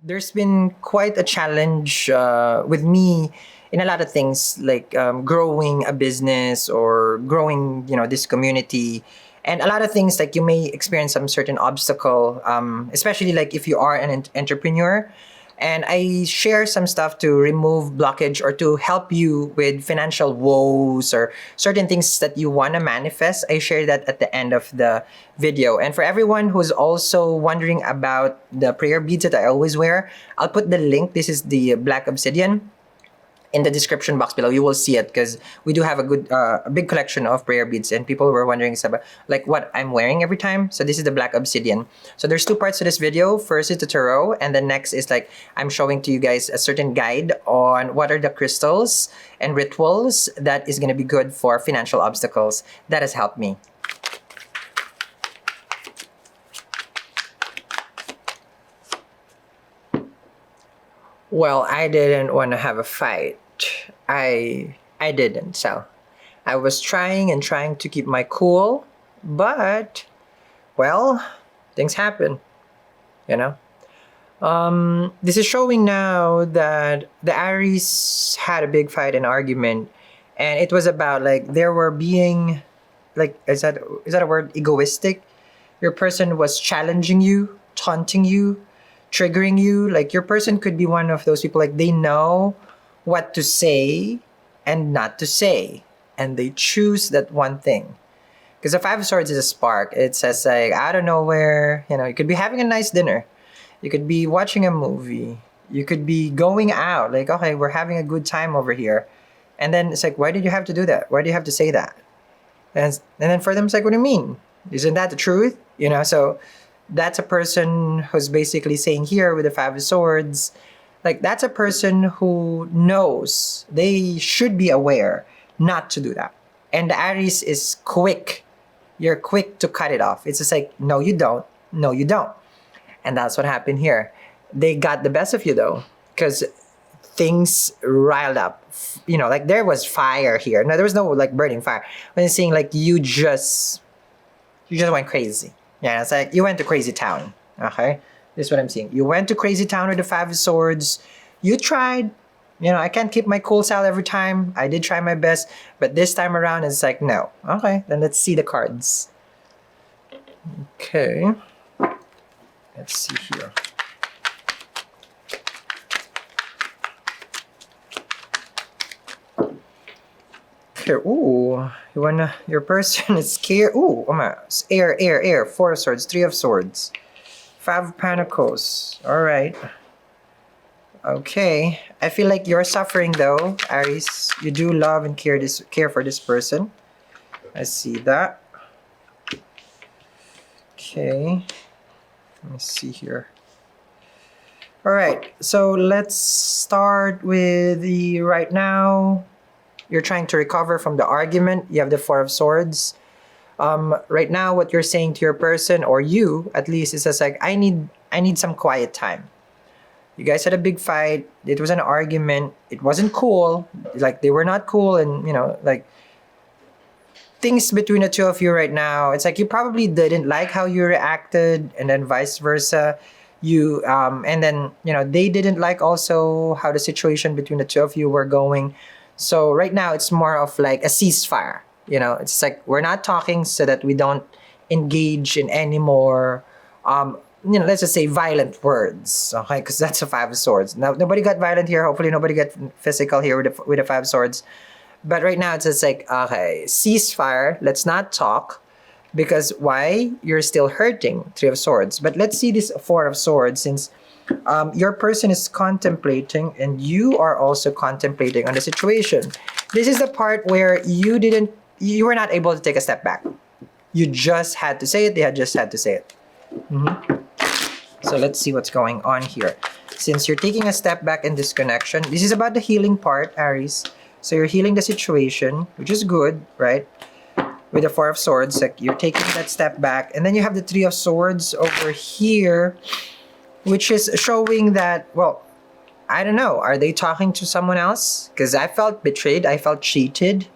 There's been quite a challenge with me in a lot of things, like growing a business or growing, this community, and a lot of things. Like you may experience some certain obstacle, especially like if you are an entrepreneur. And I share some stuff to remove blockage or to help you with financial woes or certain things that you want to manifest. I share that at the end of the video. And for everyone who's also wondering about the prayer beads that I always wear, I'll put the link. This is the black obsidian in the description box below. You will see it because we do have a big collection of prayer beads, and people were wondering about like what I'm wearing every time. So this is the black obsidian. So there's two parts to this video. First is the tarot, and the next is like I'm showing to you guys a certain guide on what are the crystals and rituals that is going to be good for financial obstacles. That has helped me. Well, I didn't want to have a fight. I didn't. So I was trying and trying to keep my cool, but well, things happen, you know. This is showing now that the Aries had a big fight and argument, and it was about like there were being like is that a word, egoistic? Your person was challenging you, taunting you, triggering you. Like your person could be one of those people like they know what to say and not to say, and they choose that one thing. Because the Five of Swords is a spark. It says like out of nowhere, you could be having a nice dinner, you could be watching a movie, you could be going out. Like okay, we're having a good time over here, and then it's like, why did you have to do that? Why do you have to say that? And then for them, it's like, what do you mean? Isn't that the truth? So that's a person who's basically saying here with the Five of Swords, like that's a person who knows they should be aware not to do that. And the Aries is quick. You're quick to cut it off. It's just like, no, you don't. No, you don't. And that's what happened here. They got the best of you though, because things riled up. Like there was fire here. No, there was no like burning fire. When it's saying like you just went crazy. Yeah, it's like you went to crazy town. Okay, this is what I'm seeing. You went to crazy town with the Five of Swords. You tried. I can't keep my cool style every time. I did try my best, but this time around it's like no. Okay, then let's see the cards. Okay, let's see here. Okay, ooh, your person is scared. Ooh, air. Four of Swords, Three of Swords, Five of Pentacles. All right. Okay, I feel like you're suffering though, Aries. You do love and care for this person. I see that. Okay, let me see here. All right, so let's start with the right now. You're trying to recover from the argument. You have the Four of Swords. Right now, what you're saying to your person, or you at least, is just like, I need some quiet time. You guys had a big fight. It was an argument. It wasn't cool. Like they were not cool, and like things between the two of you right now. It's like you probably didn't like how you reacted, and then vice versa. And then they didn't like also how the situation between the two of you were going. So right now it's more of like a ceasefire. It's like we're not talking so that we don't engage in any more, let's just say violent words. Okay, because that's a Five of Swords. Now nobody got violent here. Hopefully nobody got physical here with the Five of Swords. But right now it's just like okay, ceasefire. Let's not talk. Because why? You're still hurting. Three of Swords. But let's see this Four of Swords, since your person is contemplating and you are also contemplating on the situation. This is the part where you were not able to take a step back. You just had to say it. They had just had to say it. So let's see what's going on here. Since you're taking a step back in this connection, this is about the healing part, Aries. So you're healing the situation, which is good, right? With the Four of Swords, like you're taking that step back. And then you have the Three of Swords over here, which is showing that, well, I don't know. Are they talking to someone else? Because I felt betrayed. I felt cheated.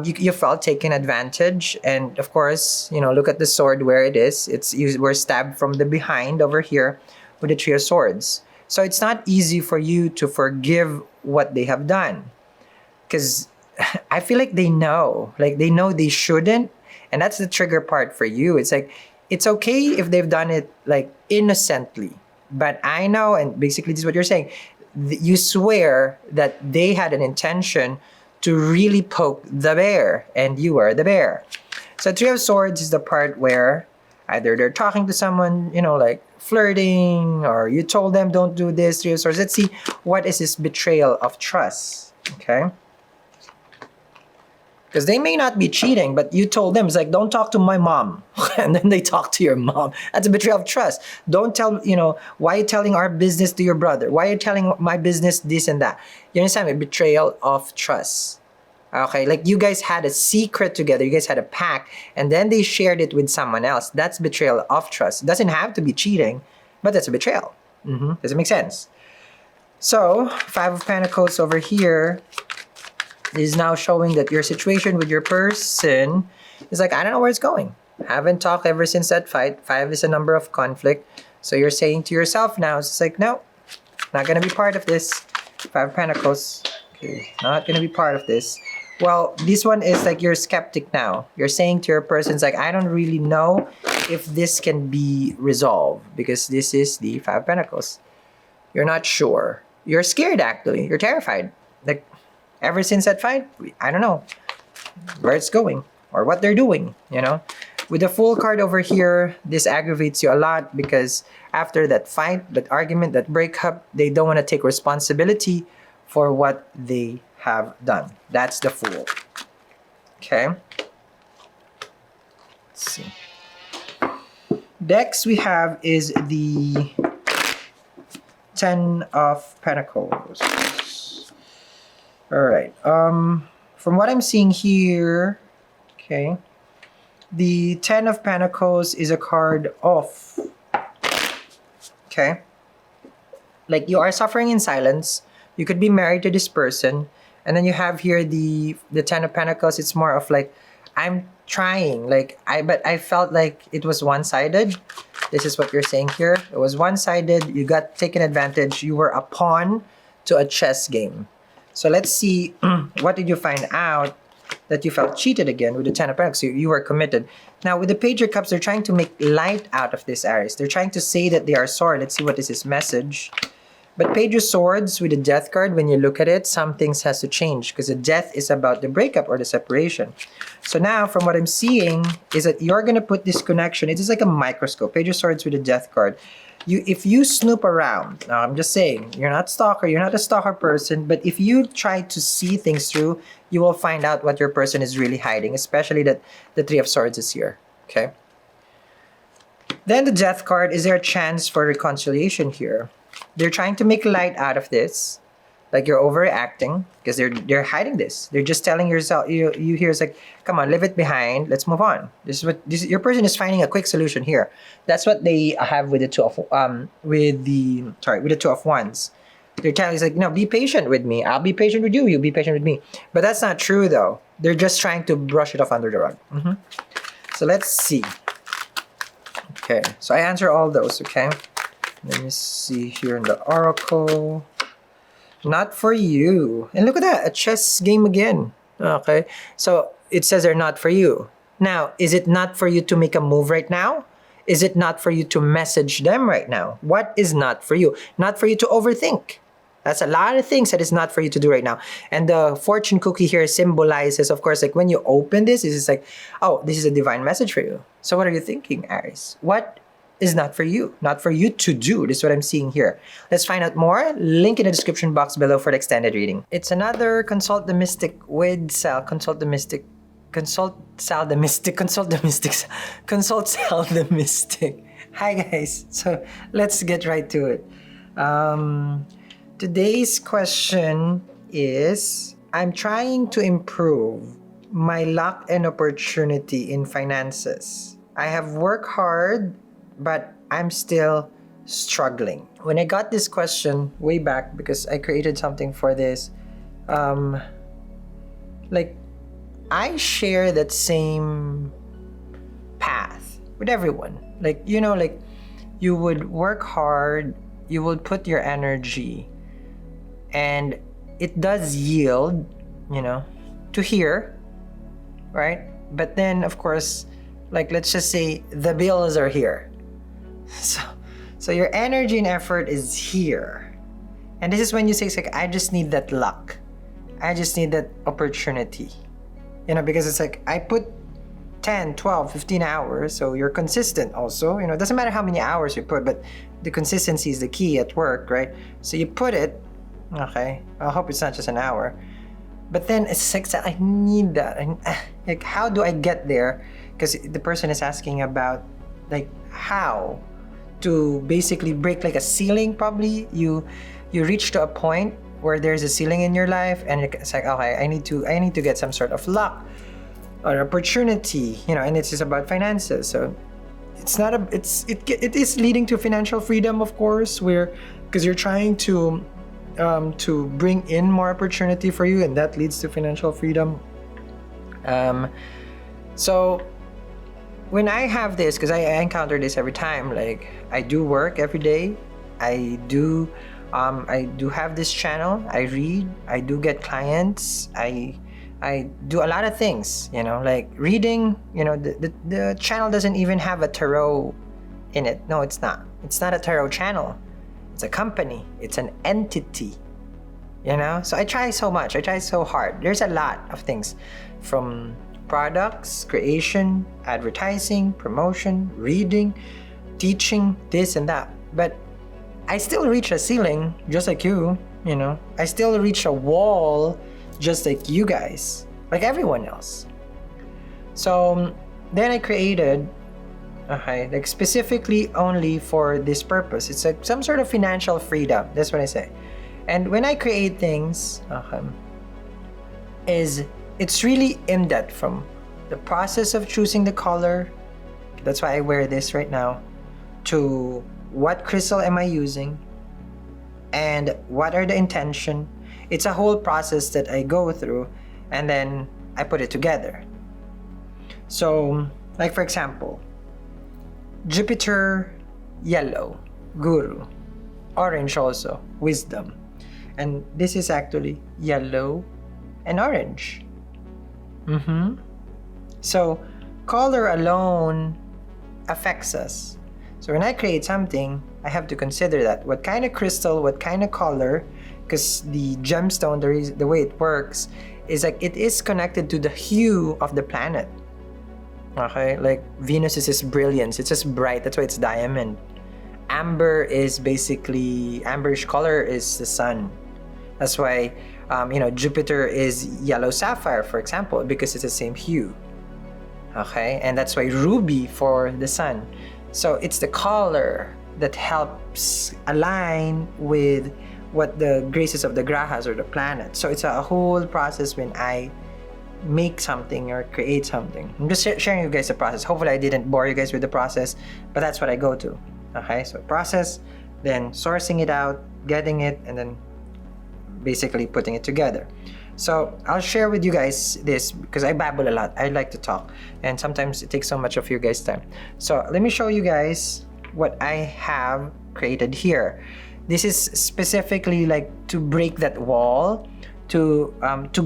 You felt taken advantage. And of course, look at the sword where it is. You were stabbed from the behind over here. with the Three of Swords. So it's not easy for you to forgive what they have done. Because I feel like they know they shouldn't. And that's the trigger part for you. It's like, it's okay if they've done it like innocently. But I know, and basically this is what you're saying, you swear that they had an intention to really poke the bear, and you are the bear. So Three of Swords is the part where either they're talking to someone, like flirting, or you told them don't do this. Three of Swords. Let's see, what is this betrayal of trust? Okay. Because they may not be cheating, but you told them, it's like, don't talk to my mom. And then they talk to your mom. That's a betrayal of trust. Don't tell, why are you telling our business to your brother? Why are you telling my business this and that? You understand me? Betrayal of trust. Okay, like you guys had a secret together. You guys had a pact, and then they shared it with someone else. That's betrayal of trust. It doesn't have to be cheating, but that's a betrayal. Does it make sense? So, Five of Pentacles over here is now showing that your situation with your person is like, I don't know where it's going. Haven't talked ever since that fight. Five is a number of conflict. So you're saying to yourself now, it's like, no, not going to be part of this. Five of Pentacles. Okay, not going to be part of this. Well, this one is like you're skeptic now. You're saying to your person, it's like, I don't really know if this can be resolved, because this is the Five of Pentacles. You're not sure. You're scared, actually. You're terrified. Like, ever since that fight, I don't know where it's going or what they're doing, With the Fool card over here, this aggravates you a lot, because after that fight, that argument, that breakup, they don't want to take responsibility for what they have done. That's the Fool. Okay. Let's see. Next we have is the Ten of Pentacles. All right. From what I'm seeing here, okay, the Ten of Pentacles is a card of, okay, like you are suffering in silence. You could be married to this person, and then you have here the Ten of Pentacles. It's more of like, I'm trying, but I felt like it was one-sided. This is what you're saying here. It was one-sided. You got taken advantage. You were a pawn to a chess game. So let's see, what did you find out that you felt cheated again with the Ten of Pentacles? You were committed. Now, with the Page of Cups, they're trying to make light out of this, Aries. They're trying to say that they are sorry. Let's see what is his message. But Page of Swords with the Death card, when you look at it, some things has to change, because the Death is about the breakup or the separation. So now, from what I'm seeing, is that you're going to put this connection. It is like a microscope. Page of Swords with the Death card. If you snoop around, now I'm just saying, you're not stalker, you're not a stalker person, but if you try to see things through, you will find out what your person is really hiding, especially that the Three of Swords is here, okay? Then the Death card, is there a chance for reconciliation here? They're trying to make light out of this, like you're overreacting, because they're hiding this. They're just telling yourself, you hear, it's like, come on, leave it behind, let's move on. Your person is finding a quick solution here. That's what they have with the Two of Wands. They're telling us, like, no, be patient with me. I'll be patient with you. You be patient with me. But that's not true, though. They're just trying to brush it off under the rug. So let's see. Okay, so I answer all those. Okay, let me see here in the Oracle. Not for you. And look at that, a chess game again. Okay, so it says they're not for you. Now, is it not for you to make a move right now? Is it not for you to message them right now? What is not for you? Not for you to overthink. That's a lot of things that is not for you to do right now. And the fortune cookie here symbolizes, of course, like when you open this, it's like, oh, this is a divine message for you. So what are you thinking, Aries? What is not for you? Not for you to do. This is what I'm seeing here. Let's find out more. Link in the description box below for the extended reading. It's another Consult the Mystic with Sal. Consult the Mystic. Consult Sal the Mystic. Consult the Mystics. Consult Sal the Mystic. Hi guys. So let's get right to it. Today's question is, I'm trying to improve my luck and opportunity in finances. I have worked hard, but I'm still struggling. When I got this question way back, because I created something for this, like, I share that same path with everyone. Like, you know, like, you would work hard, you would put your energy, and it does yield, to here, right? But then, of course, like let's just say the bills are here. So your energy and effort is here. And this is when you say, it's like, I just need that luck. I just need that opportunity. Because it's like, I put 10, 12, 15 hours, so you're consistent also. It doesn't matter how many hours you put, but the consistency is the key at work, right? So you put it, okay, I hope it's not just an hour. But then it's like, I need that. And like, how do I get there? Because the person is asking about, like, how to basically break like a ceiling. Probably you reach to a point where there's a ceiling in your life, and it's like, okay, I need to get some sort of luck or opportunity, and it's just about finances. So it's not it is leading to financial freedom, of course, because you're trying to bring in more opportunity for you, and that leads to financial freedom. So when I have this, because I encounter this every time, like I do work every day, I do have this channel, I read, I do get clients, I do a lot of things, like reading, the channel doesn't even have a tarot in it. No, it's not a tarot channel. It's a company, it's an entity, so I try so much, I try so hard. There's a lot of things, from products, creation, advertising, promotion, reading, teaching, this and that. But I still reach a ceiling, just like you, I still reach a wall, just like you guys, like everyone else. So then I created, like specifically only for this purpose. It's like some sort of financial freedom. That's what I say. And when I create things, it's really in depth, from the process of choosing the color. That's why I wear this right now, to what crystal am I using, and what are the intention. It's a whole process that I go through, and then I put it together. So, like for example, Jupiter, yellow, Guru. Orange also, wisdom. And this is actually yellow and orange. So, color alone affects us. So when I create something, I have to consider that. What kind of crystal, what kind of color, because the gemstone, the way it works, is like it is connected to the hue of the planet. Okay, like Venus is just brilliance, it's just bright, that's why it's diamond. Amber is basically, amberish color is the sun. That's why, Jupiter is yellow sapphire, for example, because it's the same hue. Okay, and that's why ruby for the sun. So it's the color that helps align with what the graces of the grahas or the planet. So it's a whole process when I make something or create something. I'm just sharing you guys the process. Hopefully I didn't bore you guys with the process, but that's what I go to. Okay, so process, then sourcing it out, getting it, and then basically putting it together. So I'll share with you guys this because I babble a lot. I like to talk, and sometimes it takes so much of your guys' time. So let me show you guys what I have created here. This is specifically like to break that wall, to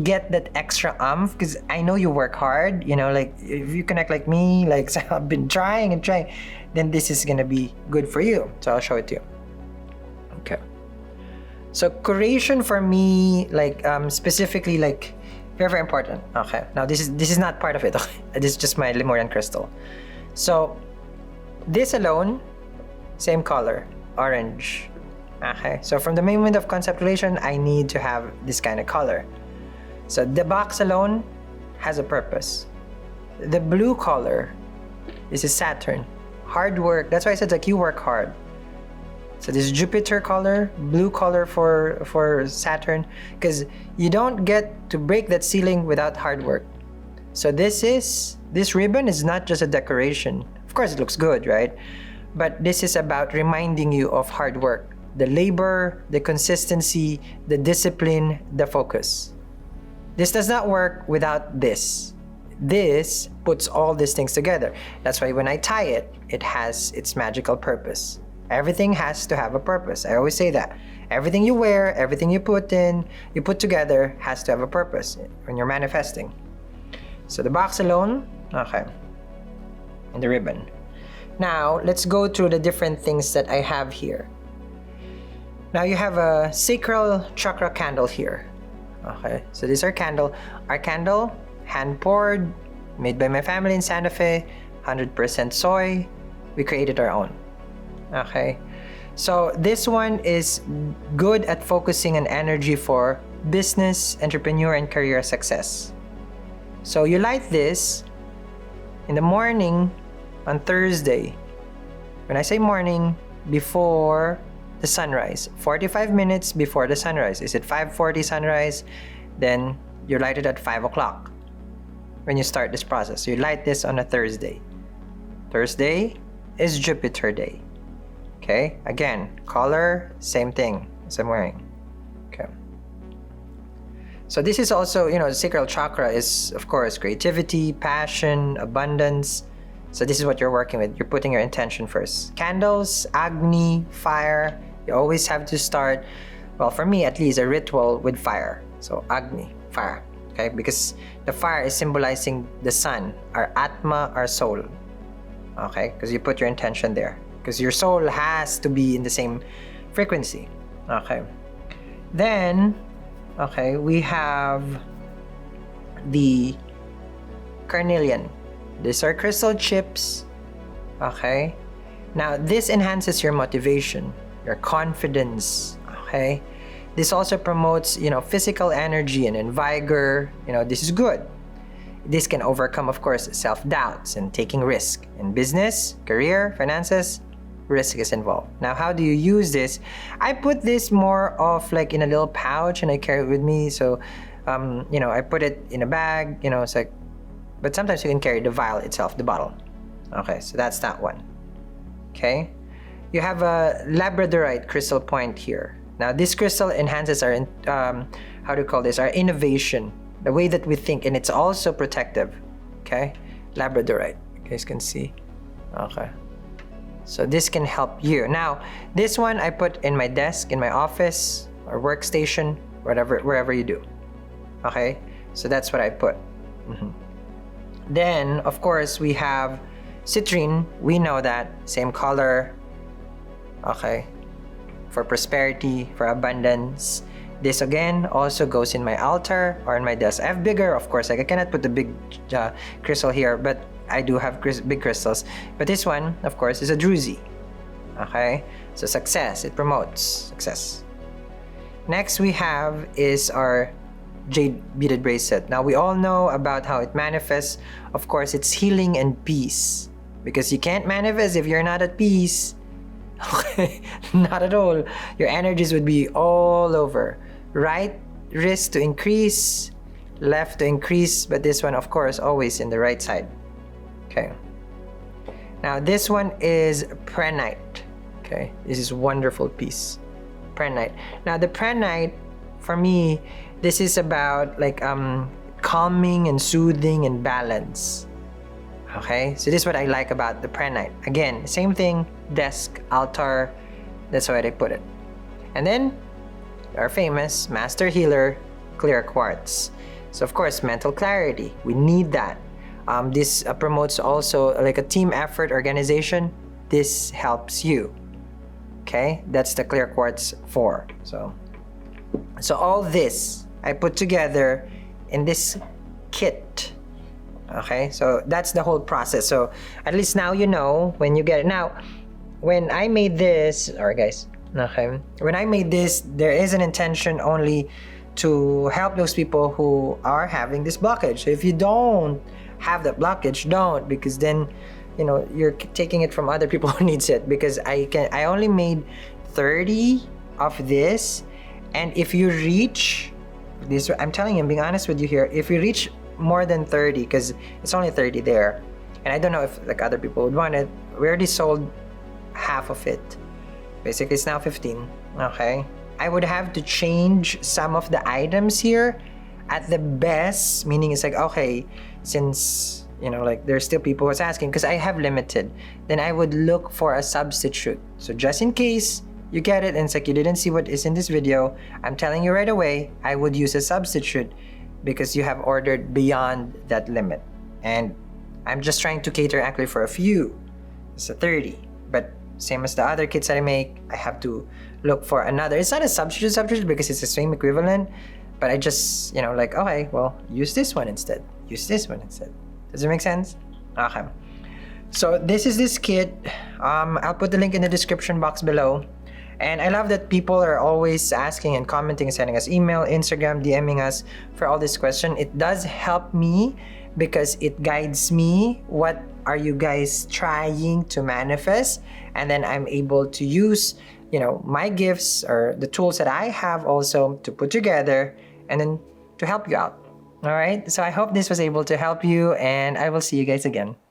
get that extra because I know you work hard. Like if you connect like me, like so I've been trying and trying, then this is gonna be good for you. So I'll show it to you. Okay. So curation for me, like specifically, like very, very important. Okay. Now this is not part of it. Okay. This is just my Lemurian crystal. So this alone, same color, orange. Okay. So from the moment of conceptualization, I need to have this kind of color. So the box alone has a purpose. The blue color, this is Saturn. Hard work. That's why I said like you work hard. So this Jupiter color, blue color for Saturn, because you don't get to break that ceiling without hard work. So this ribbon is not just a decoration. Of course it looks good, right? But this is about reminding you of hard work, the labor, the consistency, the discipline, the focus. This does not work without this. this puts all these things together. That's why when I tie it, it has its magical purpose. Everything has to have a purpose. I always say that. Everything you wear, everything you put together has to have a purpose when you're manifesting. So the box alone, okay, and the ribbon. Now, let's go through the different things that I have here. Now you have a sacral chakra candle here. Okay, so these are candle. Our candle, hand poured, made by my family in Santa Fe, 100% soy. We created our own. Okay, so this one is good at focusing on energy for business, entrepreneur, and career success. So you light this in the morning on Thursday. When I say morning, before the sunrise, 45 minutes before the sunrise. Is it 5:40 sunrise? Then you light it at 5 o'clock when you start this process. So you light this on a Thursday. Thursday is Jupiter day. Okay, again, color, same thing as I'm wearing. Okay. So this is also, the sacral chakra is, of course, creativity, passion, abundance. So this is what you're working with. You're putting your intention first. Candles, Agni, fire. You always have to start, well, for me at least, a ritual with fire. So Agni, fire. Okay, because the fire is symbolizing the sun, our Atma, our soul. Okay, because you put your intention there. Because your soul has to be in the same frequency. Okay. Then, okay, we have the carnelian. These are crystal chips. Okay. Now, this enhances your motivation, your confidence. Okay. This also promotes, physical energy and vigor. This is good. This can overcome, of course, self-doubts and taking risk. In business, career, finances, risk is involved. Now, how do you use this? I put this more of like in a little pouch and I carry it with me. So, I put it in a bag, it's like, but sometimes you can carry the vial itself, the bottle. Okay, so that's that one. Okay. You have a labradorite crystal point here. Now, this crystal enhances our, our innovation, the way that we think, and it's also protective. Okay, labradorite. You guys can see. Okay. So this can help you. Now, this one I put in my desk, in my office, or workstation, wherever you do. Okay, so that's what I put. Then, of course, we have citrine. We know that, same color. Okay, for prosperity, for abundance. This again also goes in my altar or in my desk. I have bigger, of course, like I cannot put the big crystal here, but I do have big crystals. But this one, of course, is a druzy. Okay, so success, it promotes success. Next we have is our jade beaded bracelet. Now we all know about how it manifests. Of course, it's healing and peace, because you can't manifest if you're not at peace. Okay, not at all. Your energies would be all over. Right wrist to increase, left to increase, but this one, of course, always in the right side. Okay. Now this one is prenite. Okay, this is wonderful piece. Prenite. Now the prenite, for me, this is about like calming and soothing and balance. Okay, so this is what I like about the prenite. Again, same thing, desk, altar, that's why I put it. And then our famous master healer, clear quartz. So of course, mental clarity, we need that. This promotes also like a team effort, organization. This helps you. Okay, that's the clear quartz for. So all this I put together in this kit. Okay, so that's the whole process. So at least now you know when you get it. Now, when I made this, alright guys, okay, when I made this, there is an intention only to help those people who are having this blockage. So if you don't have that blockage, don't, because then you're taking it from other people who needs it. Because I only made 30 of this, and if you reach this, I'm telling you, I'm being honest with you here, if you reach more than 30, because it's only 30 there, and I don't know if like other people would want it, we already sold half of it. Basically it's now 15. Okay, I would have to change some of the items here. At the best, meaning it's like, okay, since, like there's still people who's asking, because I have limited, then I would look for a substitute. So just in case you get it and it's like you didn't see what is in this video, I'm telling you right away, I would use a substitute because you have ordered beyond that limit. And I'm just trying to cater actually for a few. It's a 30. But same as the other kits that I make, I have to look for another. It's not a substitute because it's the same equivalent. But I just, like, okay, well, use this one instead. Use this one instead. Does it make sense? Okay. So this is this kit. I'll put the link in the description box below. And I love that people are always asking and commenting, sending us email, Instagram, DMing us for all this question. It does help me because it guides me. What are you guys trying to manifest? And then I'm able to use, my gifts or the tools that I have also to put together and then to help you out. All right. So I hope this was able to help you, and I will see you guys again.